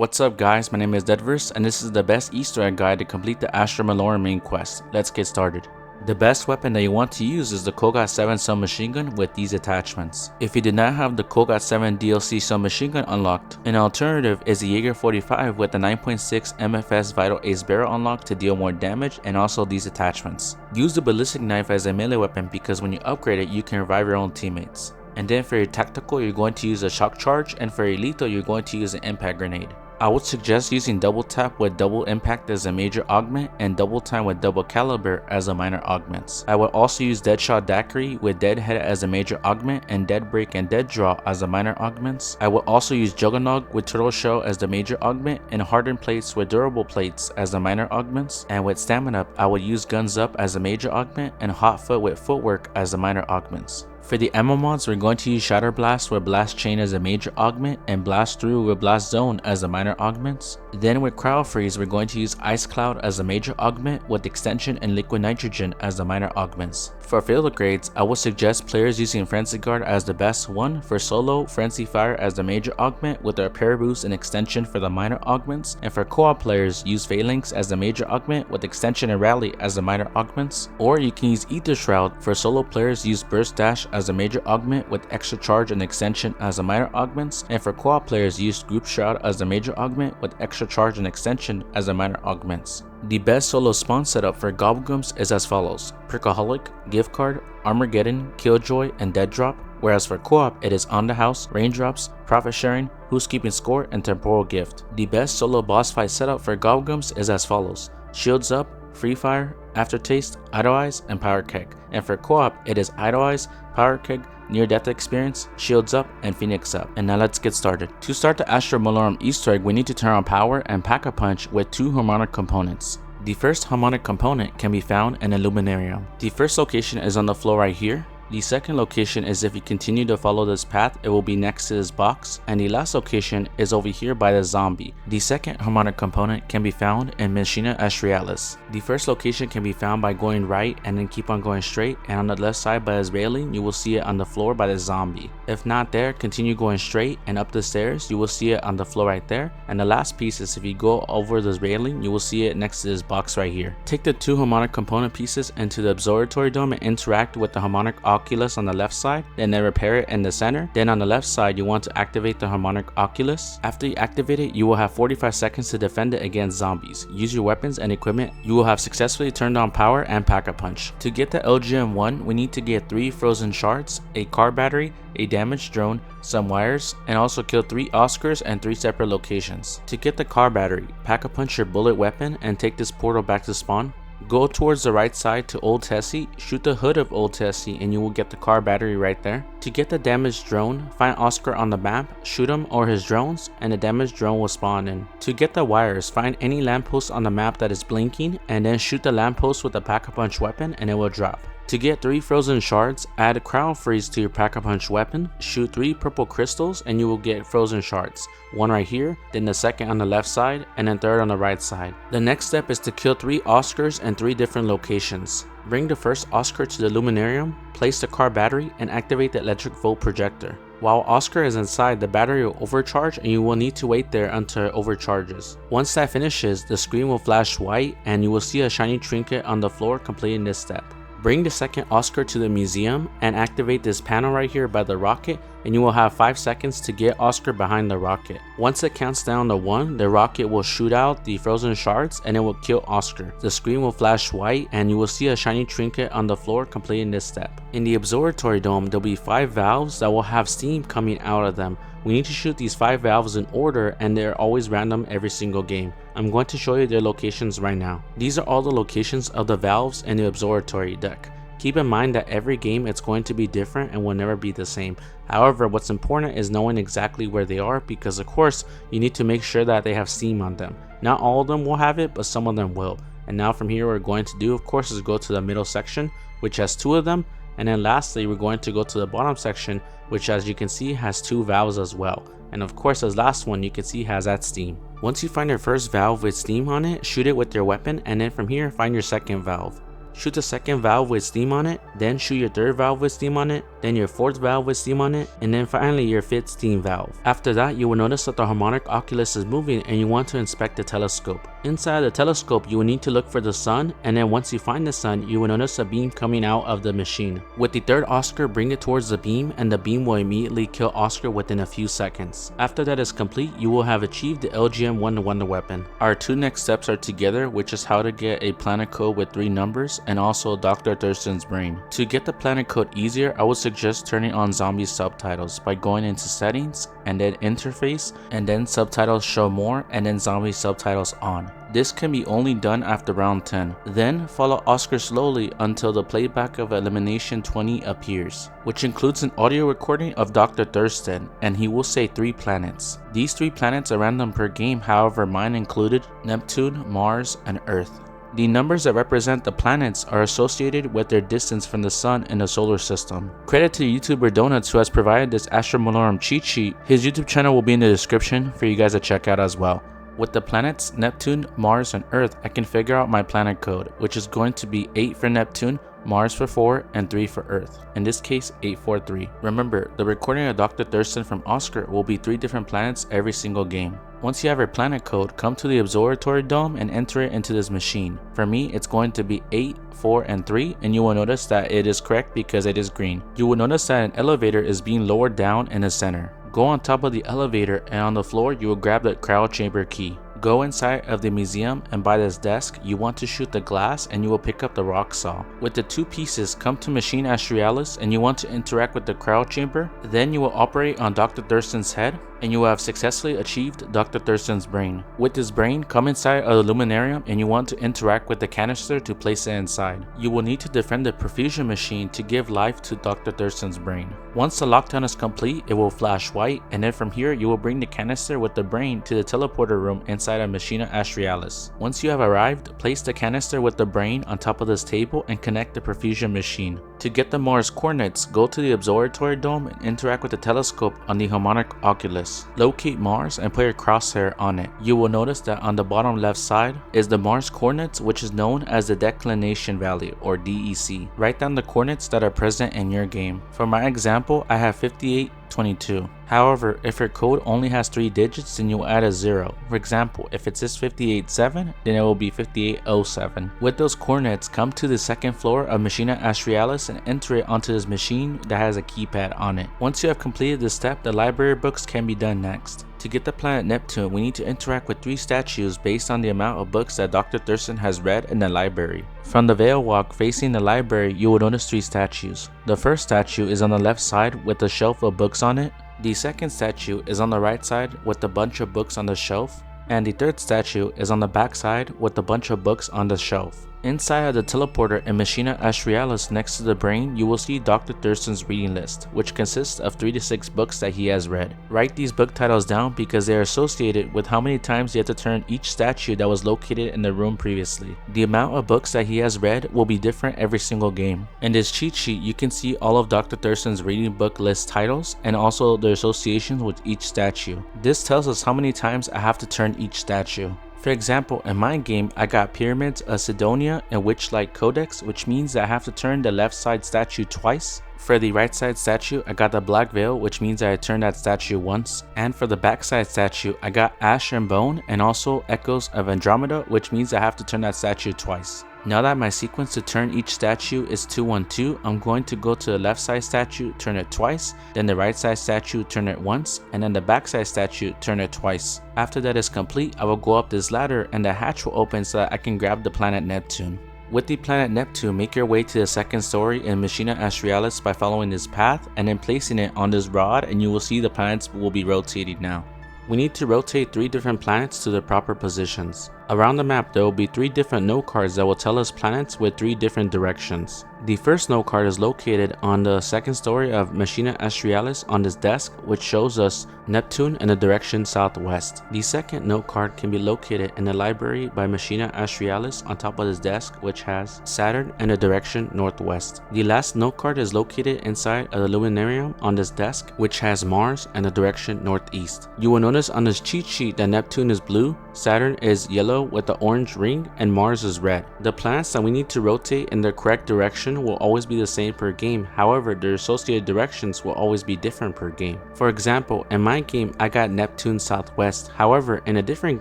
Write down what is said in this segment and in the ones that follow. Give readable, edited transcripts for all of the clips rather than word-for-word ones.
What's up guys, my name is DeadVerse and this is the best Easter egg guide to complete the Astra Malorum main quest. Let's get started. The best weapon that you want to use is the BO7 submachine gun with these attachments. If you did not have the BO7 DLC submachine gun unlocked, an alternative is the Jaeger 45 with the 9.6 MFS Vital Ace barrel unlocked to deal more damage and also these attachments. Use the ballistic knife as a melee weapon because when you upgrade it you can revive your own teammates. And then for your tactical you're going to use a shock charge, and for your lethal you're going to use an impact grenade. I would suggest using double tap with double impact as a major augment and double time with double caliber as a minor augments. I would also use Deadshot Daiquiri with Deadhead as a major augment and Dead Break and Dead Draw as a minor augments. I would also use Juggernog with Turtle Shell as the major augment and Hardened Plates with Durable Plates as the minor augments. And with Stamina Up, I would use Guns Up as a major augment and Hot Foot with Footwork as the minor augments. For the ammo mods, we're going to use Shatter Blast with Blast Chain as a major augment and Blast Through with Blast Zone as the minor augments. Then with Cryo Freeze, we're going to use Ice Cloud as a major augment with Extension and Liquid Nitrogen as the minor augments. For field upgrades, I would suggest players using Frenzy Guard as the best one. For solo, Frenzy Fire as the major augment with a Repair Boost and Extension for the minor augments. And for co-op players, use Phalanx as the major augment with Extension and Rally as the minor augments. Or you can use Ether Shroud. For solo players, use Burst Dash as a major augment with Extra Charge and Extension as the minor augments. And for co-op players, use Group Shroud as the major augment with Extra Charge and Extension as the minor augments. The best solo spawn setup for Gobblegums is as follows: Perkaholic, Gift Card, Armageddon, Killjoy, and Dead Drop. Whereas for co-op, it is On the House, Raindrops, Profit Sharing, Who's Keeping Score, and Temporal Gift. The best solo boss fight setup for Gobblegums is as follows: Shields Up, Free Fire, Aftertaste, Idle Eyes, and Power Keg. And for co-op, it is Idle Eyes, Power Keg, Near Death Experience, Shields Up, and Phoenix Up. And now let's get started. To start the Astra Malorum Easter egg, we need to turn on Power and Pack-a-Punch with two harmonic components. The first harmonic component can be found in a Luminarium. The first location is on the floor right here. The second location is if you continue to follow this path, it will be next to this box, and the last location is over here by the zombie. The second harmonic component can be found in Machina Astralis. The first location can be found by going right and then keep on going straight, and on the left side by this railing you will see it on the floor by the zombie. If not there, continue going straight and up the stairs, you will see it on the floor right there, and the last piece is if you go over this railing you will see it next to this box right here. Take the two harmonic component pieces into the observatory dome and interact with the harmonic Oculus on the left side, then repair it in the center. Then on the left side you want to activate the harmonic Oculus. After you activate it, you will have 45 seconds to defend it against zombies. Use your weapons and equipment. You will have successfully turned on Power and Pack-a-Punch. To get the LGM-1, we need to get 3 frozen shards, a car battery, a damaged drone, some wires, and also kill 3 Oscars and 3 separate locations. To get the car battery, Pack-a-Punch your bullet weapon and take this portal back to spawn. Go towards the right side to Old Tessie, shoot the hood of Old Tessie and you will get the car battery right there. To get the damaged drone, find Oscar on the map, shoot him or his drones, and the damaged drone will spawn in. To get the wires, find any lamppost on the map that is blinking and then shoot the lamppost with the Pack-a-Punch weapon and it will drop. To get 3 frozen shards, add a Cryo Freeze to your Pack-a-Punch weapon, shoot 3 purple crystals and you will get frozen shards. One right here, then the second on the left side, and then third on the right side. The next step is to kill 3 Oscars in 3 different locations. Bring the first Oscar to the Luminarium, place the car battery, and activate the electric volt projector. While Oscar is inside, the battery will overcharge and you will need to wait there until it overcharges. Once that finishes, the screen will flash white and you will see a shiny trinket on the floor completing this step. Bring the second Oscar to the museum and activate this panel right here by the rocket, and you will have 5 seconds to get Oscar behind the rocket. Once it counts down to 1, the rocket will shoot out the frozen shards and it will kill Oscar. The screen will flash white and you will see a shiny trinket on the floor completing this step. In the observatory dome, there will be 5 valves that will have steam coming out of them. We need to shoot these 5 valves in order and they're always random every single game. I'm going to show you their locations right now. These are all the locations of the valves in the observatory deck. Keep in mind that every game it's going to be different and will never be the same. However, what's important is knowing exactly where they are because of course you need to make sure that they have steam on them. Not all of them will have it, but some of them will. And now from here, what we're going to do of course is go to the middle section, which has 2 of them. And then lastly, we're going to go to the bottom section, which as you can see has 2 valves as well. And of course this last one you can see has that steam. Once you find your first valve with steam on it, shoot it with your weapon, and then from here find your second valve. shoot the second valve with steam on it, then shoot your third valve with steam on it, then your fourth valve with steam on it, and then finally your fifth steam valve. After that, you will notice that the harmonic oculus is moving and you want to inspect the telescope. Inside the telescope, you will need to look for the sun, and then once you find the sun, you will notice a beam coming out of the machine. With the third Oscar, bring it towards the beam and the beam will immediately kill Oscar within a few seconds. After that is complete, you will have achieved the LGM-1 Wonder Weapon. Our two next steps are together, which is how to get a planet code with 3 numbers and also Dr. Thurston's brain. To get the planet code easier, I would suggest turning on zombie subtitles by going into settings and then interface and then subtitles show more and then zombie subtitles on. This can be only done after round 10. Then follow Oscar slowly until the playback of Elimination 20 appears, which includes an audio recording of Dr. Thurston, and he will say 3 planets. These 3 planets are random per game, however mine included Neptune, Mars, and Earth. The numbers that represent the planets are associated with their distance from the sun in the solar system. Credit to YouTuber Doughnuts who has provided this Astra Malorum cheat sheet. His YouTube channel will be in the description for you guys to check out as well. With the planets Neptune, Mars, and Earth, I can figure out my planet code, which is going to be 8 for Neptune, Mars for 4, and 3 for Earth. In this case, 843. Remember, the recording of Dr. Thurston from Oscar will be 3 different planets every single game. Once you have your planet code, come to the observatory dome and enter it into this machine. For me, it's going to be 8, 4, and 3, and you will notice that it is correct because it is green. You will notice that an elevator is being lowered down in the center. Go on top of the elevator, and on the floor you will grab the cryo chamber key. Go inside of the museum, and by this desk you want to shoot the glass and you will pick up the rock saw. With the 2 pieces, come to Machine Australis and you want to interact with the cryo chamber. Then you will operate on Dr. Thurston's head and you will have successfully achieved Dr. Thurston's brain. With this brain, come inside of the luminarium and you want to interact with the canister to place it inside. You will need to defend the perfusion machine to give life to Dr. Thurston's brain. Once the lockdown is complete, it will flash white, and then from here you will bring the canister with the brain to the teleporter room inside of Machina Australis. Once you have arrived, place the canister with the brain on top of this table and connect the perfusion machine. To get the Mars coordinates, go to the observatory dome and interact with the telescope on the harmonic oculus. Locate Mars and put your crosshair on it. You will notice that on the bottom left side is the Mars coordinates, which is known as the declination value or DEC. Write down the coordinates that are present in your game. For my example, I have 5822. However, if your code only has 3 digits, then you'll add a 0. For example, if it says 587, then it will be 5807. With those coordinates, come to the second floor of Machina Australis and enter it onto this machine that has a keypad on it. Once you have completed this step, the library books can be done next. To get the planet Neptune, we need to interact with 3 statues based on the amount of books that Dr. Thurston has read in the library. From the Veil Walk facing the library, you will notice 3 statues. The first statue is on the left side with a shelf of books on it. The second statue is on the right side with a bunch of books on the shelf. And the third statue is on the back side with a bunch of books on the shelf. Inside of the teleporter in Machina Australis next to the brain, you will see Dr. Thurston's reading list, which consists of 3 to 6 books that he has read. Write these book titles down because they are associated with how many times you have to turn each statue that was located in the room previously. The amount of books that he has read will be different every single game. In this cheat sheet, you can see all of Dr. Thurston's reading book list titles and also their associations with each statue. This tells us how many times I have to turn each statue. For example, in my game, I got Pyramids of Sidonia and Witchlight Codex, which means that I have to turn the left side statue twice. For the right side statue, I got the Black Veil, which means that I turned that statue once. And for the back side statue, I got Ash and Bone and also Echoes of Andromeda, which means I have to turn that statue twice. Now that my sequence to turn each statue is 212, I'm going to go to the left side statue, turn it twice, then the right side statue, turn it once, and then the back side statue, turn it twice. After that is complete, I will go up this ladder and the hatch will open so that I can grab the planet Neptune. With the planet Neptune, make your way to the second story in Machina Australis by following this path and then placing it on this rod, and you will see the planets will be rotating now. We need to rotate 3 different planets to their proper positions. Around the map, there will be 3 different note cards that will tell us planets with 3 different directions. The first note card is located on the second story of Machina Australis on this desk, which shows us Neptune in the direction southwest. The second note card can be located in the library by Machina Australis on top of this desk, which has Saturn in the direction northwest. The last note card is located inside of the Luminarium on this desk, which has Mars in the direction northeast. You will notice on this cheat sheet that Neptune is blue, Saturn is yellow with the orange ring, and Mars is red. The planets that we need to rotate in their correct direction will always be the same per game. However, their associated directions will always be different per game. For example, in my game I got Neptune southwest. However, in a different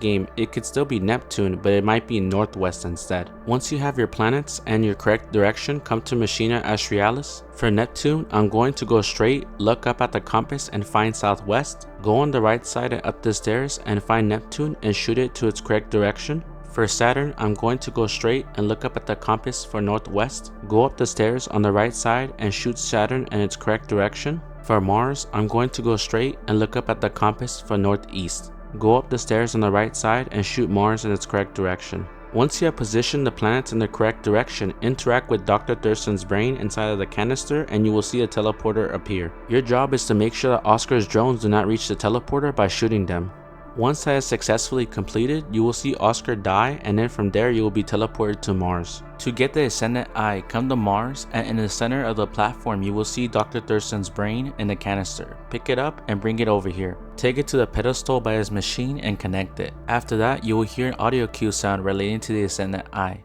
game it could still be Neptune, but it might be northwest instead. Once you have your planets and your correct direction, come to Machina Australis. For Neptune, I'm going to go straight, look up at the compass and find southwest, go on the right side and up the stairs and find Neptune and shoot it to its correct direction. For Saturn, I'm going to go straight and look up at the compass for northwest, go up the stairs on the right side and shoot Saturn in its correct direction. For Mars, I'm going to go straight and look up at the compass for northeast, go up the stairs on the right side and shoot Mars in its correct direction. Once you have positioned the planets in the correct direction, interact with Dr. Thurston's brain inside of the canister and you will see a teleporter appear. Your job is to make sure that Oscar's drones do not reach the teleporter by shooting them. Once that is successfully completed, you will see Oscar die, and then from there you will be teleported to Mars. To get the Ascendant Eye, come to Mars, and in the center of the platform you will see Dr. Thurston's brain in the canister. Pick it up and bring it over here. Take it to the pedestal by his machine and connect it. After that, you will hear an audio cue sound relating to the Ascendant Eye.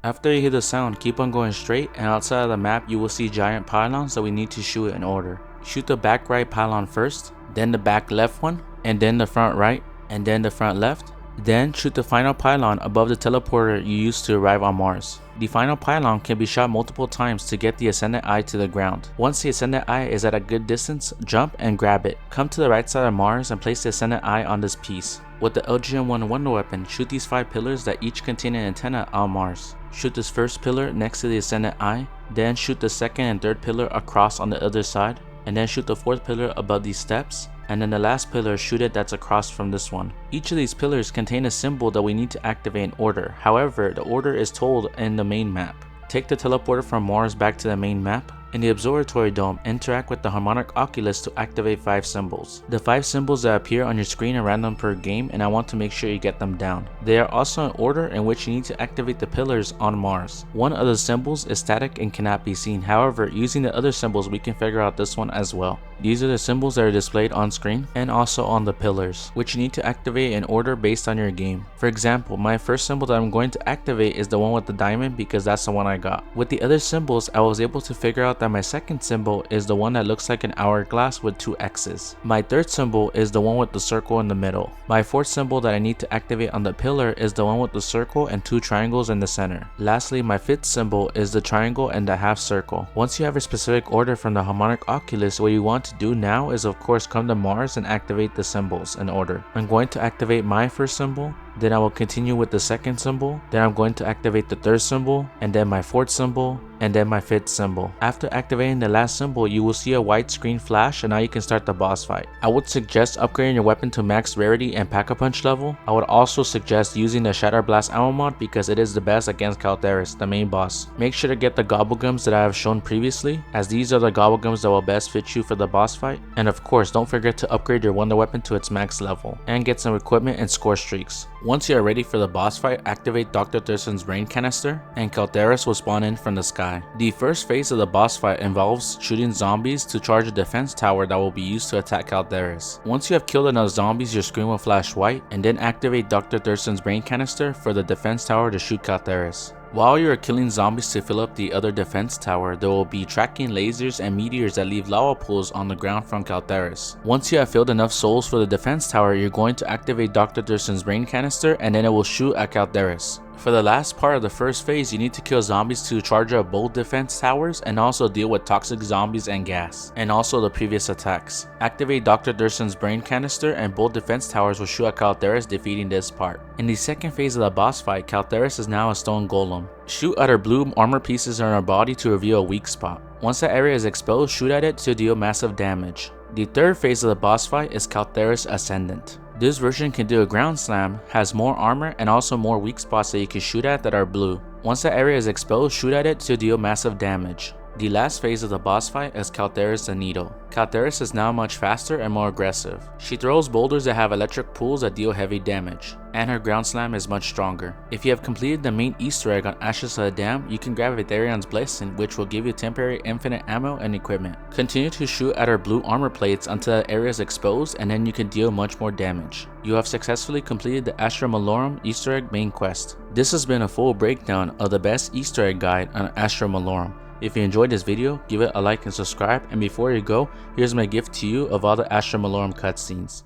After you hear the sound, keep on going straight, and outside of the map you will see giant pylons that we need to shoot in order. Shoot the back right pylon first, then the back left one, and then the front right, and then the front left. Then shoot the final pylon above the teleporter you used to arrive on Mars. The final pylon can be shot multiple times to get the Ascendant Eye to the ground. Once the Ascendant Eye is at a good distance, jump and grab it. Come to the right side of Mars and place the Ascendant Eye on this piece. With the LGM-1 Wonder Weapon, shoot these 5 pillars that each contain an antenna on Mars. Shoot this first pillar next to the Ascendant Eye, then shoot the second and third pillar across on the other side, and then shoot the fourth pillar above these steps, and then the last pillar, shoot it that's across from this one. Each of these pillars contain a symbol that we need to activate in order. However, the order is told in the main map. Take the teleporter from Mars back to the main map. In the observatory dome, interact with the harmonic oculus to activate 5 symbols. The 5 symbols that appear on your screen are random per game, and I want to make sure you get them down. They are also in order in which you need to activate the pillars on Mars. One of the symbols is static and cannot be seen. However, using the other symbols we can figure out this one as well. These are the symbols that are displayed on screen and also on the pillars, which you need to activate in order based on your game. For example, my first symbol that I'm going to activate is the one with the diamond because that's the one I got. With the other symbols, I was able to figure out that my second symbol is the one that looks like an hourglass with 2 X's. My third symbol is the one with the circle in the middle. My fourth symbol that I need to activate on the pillar is the one with the circle and 2 triangles in the center. Lastly, my fifth symbol is the triangle and the half circle. Once you have a specific order from the harmonic oculus, what you want to do now is of course come to Mars and activate the symbols in order. I'm going to activate my first symbol, then I will continue with the second symbol, then I'm going to activate the third symbol, and then my fourth symbol, and then my fifth symbol. After activating the last symbol, you will see a white screen flash and now you can start the boss fight. I would suggest upgrading your weapon to max rarity and Pack-a-Punch level. I would also suggest using the Shatter Blast ammo mod because it is the best against Caltheris, the main boss. Make sure to get the Gobblegums that I have shown previously, as these are the Gobblegums that will best fit you for the boss fight. And of course, don't forget to upgrade your Wonder Weapon to its max level and get some equipment and score streaks. Once you are ready for the boss fight, activate Dr. Thurston's brain canister and Caltheris will spawn in from the sky. The first phase of the boss fight involves shooting zombies to charge a defense tower that will be used to attack Caltheris. Once you have killed enough zombies, your screen will flash white, and then activate Dr. Thurston's brain canister for the defense tower to shoot Caltheris. While you are killing zombies to fill up the other defense tower, there will be tracking lasers and meteors that leave lava pools on the ground from Caltheris. Once you have filled enough souls for the defense tower, you're going to activate Dr. Thurston's brain canister and then it will shoot at Caltheris. For the last part of the first phase, you need to kill zombies to charge up both defense towers and also deal with toxic zombies and gas, and also the previous attacks. Activate Dr. Thurston's brain canister and both defense towers will shoot at Caltheris, defeating this part. In the second phase of the boss fight, Caltheris is now a stone golem. Shoot at her blue armor pieces on her body to reveal a weak spot. Once that area is exposed, shoot at it to deal massive damage. The third phase of the boss fight is Caltheris Ascendant. This version can do a ground slam, has more armor, and also more weak spots that you can shoot at that are blue. Once that area is exposed, shoot at it to deal massive damage. The last phase of the boss fight is Caltheris the Needle. Caltheris is now much faster and more aggressive. She throws boulders that have electric pools that deal heavy damage, and her ground slam is much stronger. If you have completed the main Easter egg on Ashes of the Dam, you can grab Aetherion's Blessing, which will give you temporary infinite ammo and equipment. Continue to shoot at her blue armor plates until the area is exposed, and then you can deal much more damage. You have successfully completed the Astra Malorum Easter egg main quest. This has been a full breakdown of the best Easter egg guide on Astra Malorum. If you enjoyed this video, give it a like and subscribe, and before you go, here's my gift to you of all the Astra Malorum cutscenes.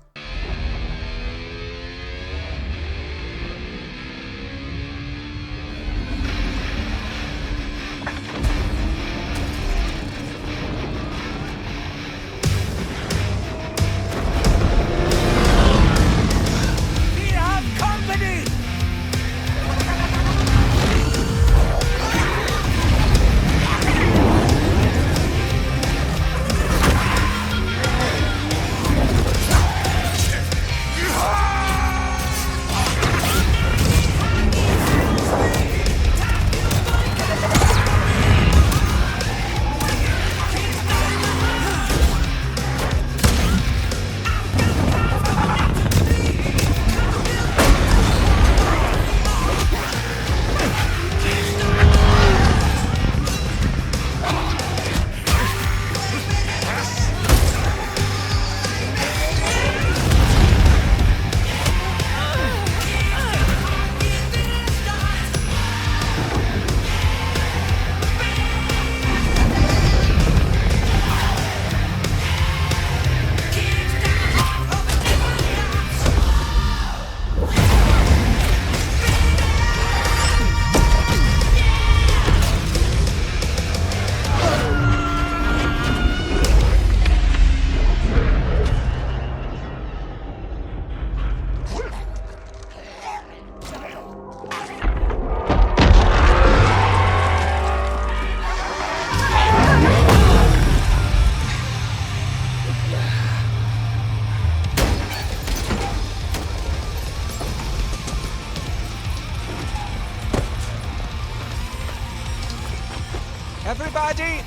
Everybody,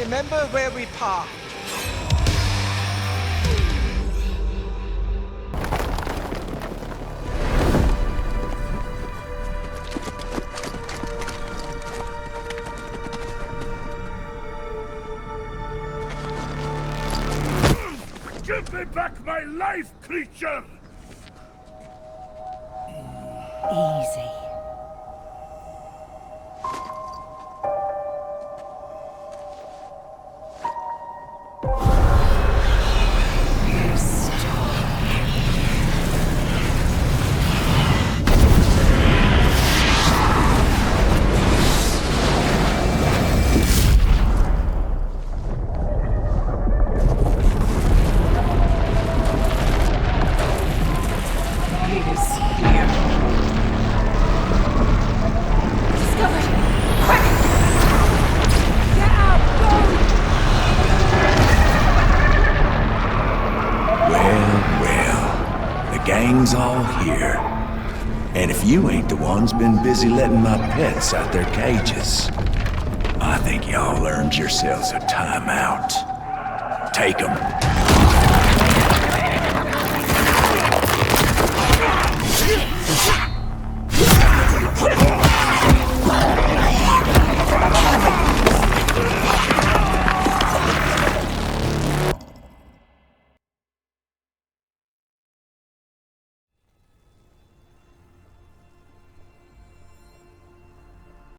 remember where we parked. Give me back my life, creature! Easy. Gang's all here. And if you ain't the ones been busy letting my pets out their cages, I think y'all earned yourselves a timeout. Take 'em.